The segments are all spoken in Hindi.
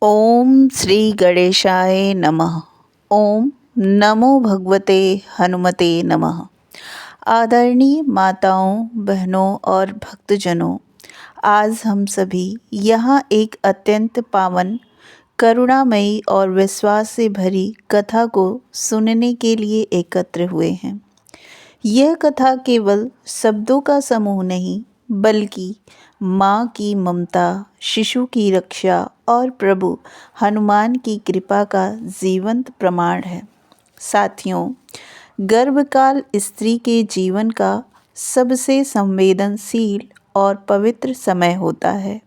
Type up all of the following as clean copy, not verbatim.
ओम श्री गणेशाय नमः। ओम नमो भगवते हनुमते नमः। आदरणीय माताओं, बहनों और भक्तजनों, आज हम सभी यहाँ एक अत्यंत पावन, करुणामयी और विश्वास से भरी कथा को सुनने के लिए एकत्र हुए हैं। यह कथा केवल शब्दों का समूह नहीं, बल्कि माँ की ममता, शिशु की रक्षा और प्रभु हनुमान की कृपा का जीवंत प्रमाण है। साथियों, गर्भकाल स्त्री के जीवन का सबसे संवेदनशील और पवित्र समय होता है।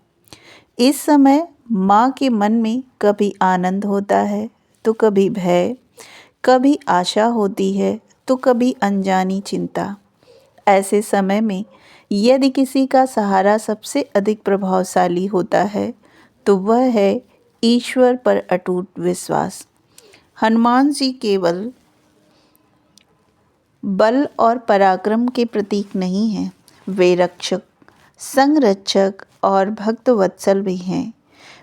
इस समय माँ के मन में कभी आनंद होता है तो कभी भय, कभी आशा होती है तो कभी अनजानी चिंता। ऐसे समय में यदि किसी का सहारा सबसे अधिक प्रभावशाली होता है तो वह है ईश्वर पर अटूट विश्वास। हनुमान जी केवल बल और पराक्रम के प्रतीक नहीं हैं, वे रक्षक, संरक्षक और भक्त वत्सल भी हैं।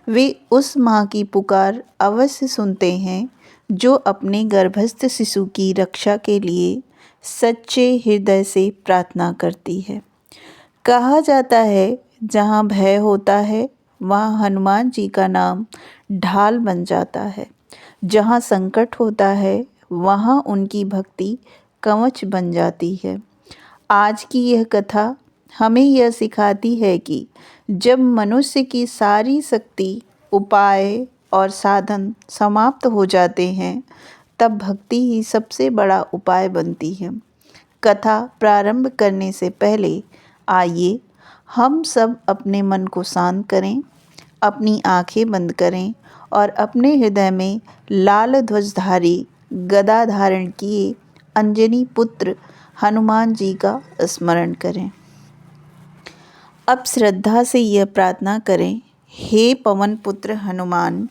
वे उस माँ की पुकार अवश्य सुनते हैं जो अपने गर्भस्थ शिशु की रक्षा के लिए सच्चे हृदय से प्रार्थना करती है। कहा जाता है, जहाँ भय होता है वहाँ हनुमान जी का नाम ढाल बन जाता है। जहाँ संकट होता है वहाँ उनकी भक्ति कवच बन जाती है। आज की यह कथा हमें यह सिखाती है कि जब मनुष्य की सारी शक्ति, उपाय और साधन समाप्त हो जाते हैं, तब भक्ति ही सबसे बड़ा उपाय बनती है। कथा प्रारंभ करने से पहले आइए हम सब अपने मन को शांत करें, अपनी आंखें बंद करें और अपने हृदय में लाल ध्वजधारी, गदा धारण किए अंजनी पुत्र हनुमान जी का स्मरण करें। अब श्रद्धा से यह प्रार्थना करें, हे पवन पुत्र हनुमान,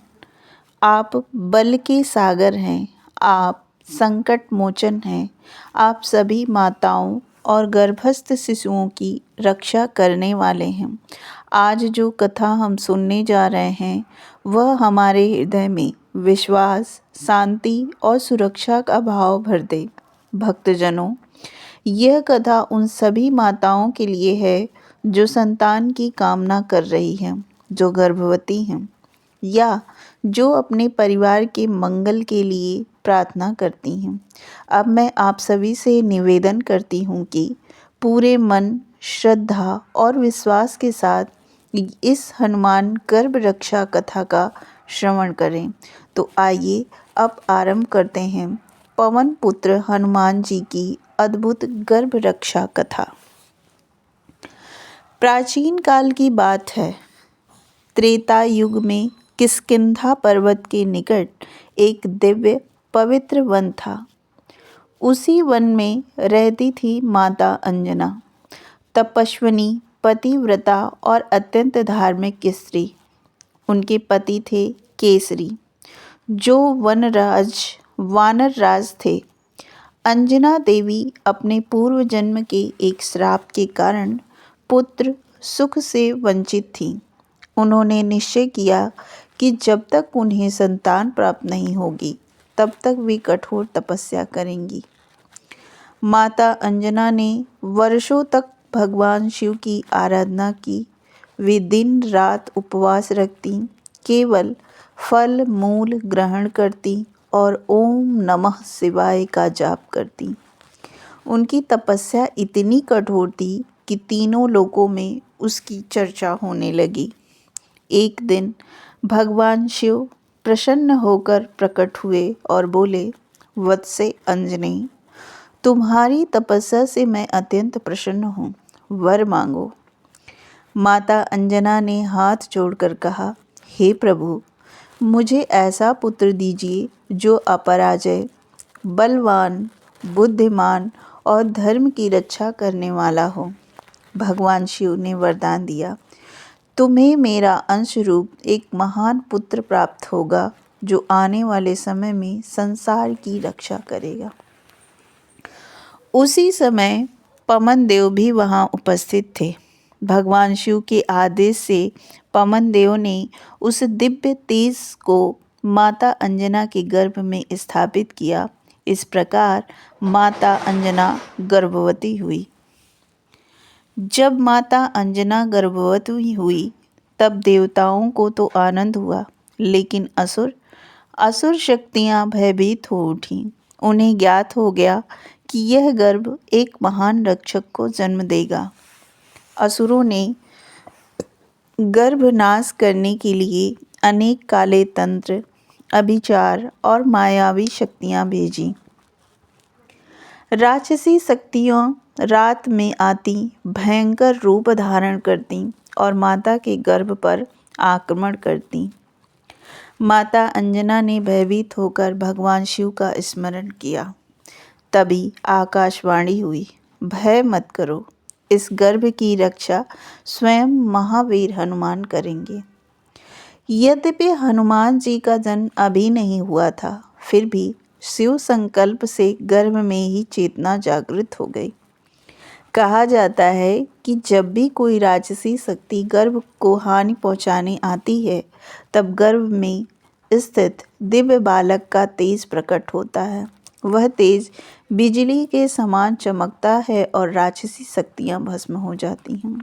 आप बल के सागर हैं, आप संकट मोचन हैं, आप सभी माताओं और गर्भस्थ शिशुओं की रक्षा करने वाले हैं। आज जो कथा हम सुनने जा रहे हैं वह हमारे हृदय में विश्वास, शांति और सुरक्षा का भाव भर दे। भक्तजनों, यह कथा उन सभी माताओं के लिए है जो संतान की कामना कर रही हैं, जो गर्भवती हैं या जो अपने परिवार के मंगल के लिए प्रार्थना करती हैं। अब मैं आप सभी से निवेदन करती हूँ कि पूरे मन, श्रद्धा और विश्वास के साथ इस हनुमान गर्भ रक्षा कथा का श्रवण करें। तो आइए अब आरंभ करते हैं पवन पुत्र हनुमान जी की अद्भुत गर्भ रक्षा कथा। प्राचीन काल की बात है। त्रेता युग में किष्किंधा पर्वत के निकट एक दिव्य पवित्र वन था। उसी वन में रहती थी माता अंजना, तपस्विनी, पतिव्रता और अत्यंत धार्मिक स्त्री। उनके पति थे केसरी, जो वानर राज थे। अंजना देवी अपने पूर्व जन्म के एक श्राप के कारण पुत्र सुख से वंचित थीं। उन्होंने निश्चय किया कि जब तक उन्हें संतान प्राप्त नहीं होगी तब तक वे कठोर तपस्या करेंगी। माता अंजना ने वर्षों तक भगवान शिव की आराधना की। वे दिन रात उपवास रखती, केवल फल मूल ग्रहण करती और ओम नमः शिवाय का जाप करती। उनकी तपस्या इतनी कठोर थी कि तीनों लोकों में उसकी चर्चा होने लगी। एक दिन भगवान शिव प्रसन्न होकर प्रकट हुए और बोले, वत्से अंजनी, तुम्हारी तपस्या से मैं अत्यंत प्रसन्न हूँ, वर मांगो। माता अंजना ने हाथ जोड़कर कहा, हे प्रभु, मुझे ऐसा पुत्र दीजिए जो अपराजय, बलवान, बुद्धिमान और धर्म की रक्षा करने वाला हो। भगवान शिव ने वरदान दिया, तुम्हें मेरा अंश रूप एक महान पुत्र प्राप्त होगा जो आने वाले समय में संसार की रक्षा करेगा। उसी समय पवन देव भी वहां उपस्थित थे। भगवान शिव के आदेश से पवन देव ने उस दिव्य तेज को माता अंजना के गर्भ में स्थापित किया। इस प्रकार माता अंजना गर्भवती हुई। जब माता अंजना गर्भवती हुई तब देवताओं को तो आनंद हुआ, लेकिन असुर शक्तियां भयभीत हो उठीं। उन्हें ज्ञात हो गया कि यह गर्भ एक महान रक्षक को जन्म देगा। असुरों ने गर्भनाश करने के लिए अनेक काले तंत्र, अभिचार और मायावी शक्तियां भेजी। राक्षसी शक्तियां रात में आती, भयंकर रूप धारण करती और माता के गर्भ पर आक्रमण करती। माता अंजना ने भयभीत होकर भगवान शिव का स्मरण किया। तभी आकाशवाणी हुई, भय मत करो, इस गर्भ की रक्षा स्वयं महावीर हनुमान करेंगे। यद्यपि हनुमान जी का जन्म अभी नहीं हुआ था, फिर भी शिव संकल्प से गर्भ में ही चेतना जागृत हो गई। कहा जाता है कि जब भी कोई राक्षसी शक्ति गर्भ को हानि पहुंचाने आती है, तब गर्भ में स्थित दिव्य बालक का तेज प्रकट होता है। वह तेज बिजली के समान चमकता है और राक्षसी शक्तियां भस्म हो जाती हैं।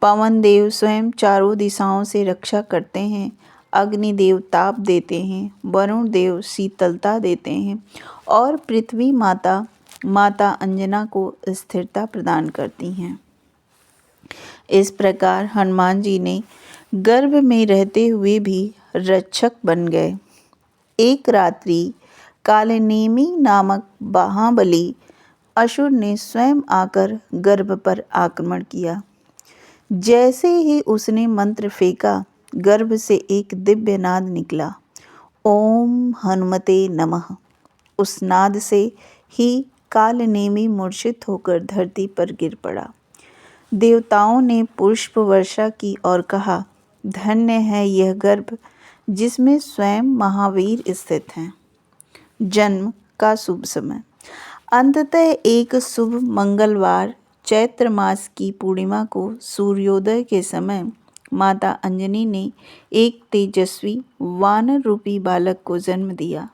पवन देव स्वयं चारों दिशाओं से रक्षा करते हैं। अग्निदेव ताप देते हैं, वरुण देव शीतलता देते हैं और पृथ्वी माता अंजना को स्थिरता प्रदान करती हैं। इस प्रकार हनुमान जी ने गर्भ में रहते हुए भी रक्षक बन गए। एक रात्रि कालनेमी नामक महाबली असुर ने स्वयं आकर गर्भ पर आक्रमण किया। जैसे ही उसने मंत्र फेंका, गर्भ से एक दिव्य नाद निकला, ओम हनुमते नमः। उस नाद से ही कालनेमी मूर्छित होकर धरती पर गिर पड़ा। देवताओं ने पुष्प वर्षा की और कहा, धन्य है यह गर्भ जिसमें स्वयं महावीर स्थित हैं। जन्म का शुभ समय। अंततः एक शुभ मंगलवार चैत्र मास की पूर्णिमा को सूर्योदय के समय माता अंजनी ने एक तेजस्वी वानर रूपी बालक को जन्म दिया।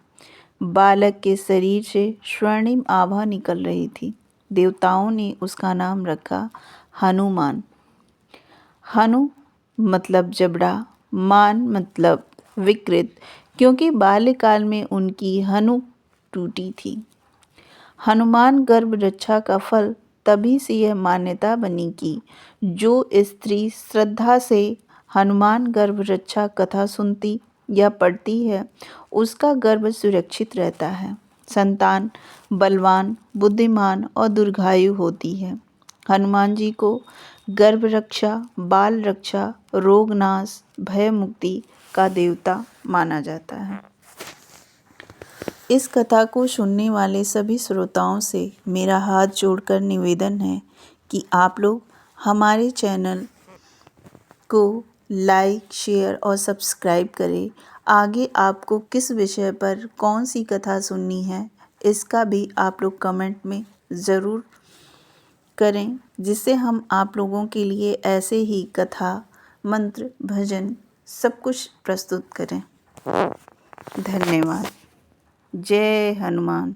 बालक के शरीर से स्वर्णिम आभा निकल रही थी। देवताओं ने उसका नाम रखा हनुमान। हनु मतलब जबड़ा, मान मतलब विकृत, क्योंकि बाल्यकाल में उनकी हनु टूटी थी। हनुमान गर्भ रक्षा का फल तभी से यह मान्यता बनी कि जो स्त्री श्रद्धा से हनुमान गर्भ रक्षा कथा सुनती या पढ़ती है, उसका गर्भ सुरक्षित रहता है। संतान बलवान, बुद्धिमान और दीर्घायु होती है। हनुमान जी को गर्भ रक्षा, बाल रक्षा, रोग नाश, भय मुक्ति का देवता माना जाता है। इस कथा को सुनने वाले सभी श्रोताओं से मेरा हाथ जोड़कर निवेदन है कि आप लोग हमारे चैनल को लाइक, शेयर और सब्सक्राइब करें। आगे आपको किस विषय पर कौन सी कथा सुननी है, इसका भी आप लोग कमेंट में ज़रूर करें, जिससे हम आप लोगों के लिए ऐसे ही कथा, मंत्र, भजन सब कुछ प्रस्तुत करें। धन्यवाद। जय हनुमान।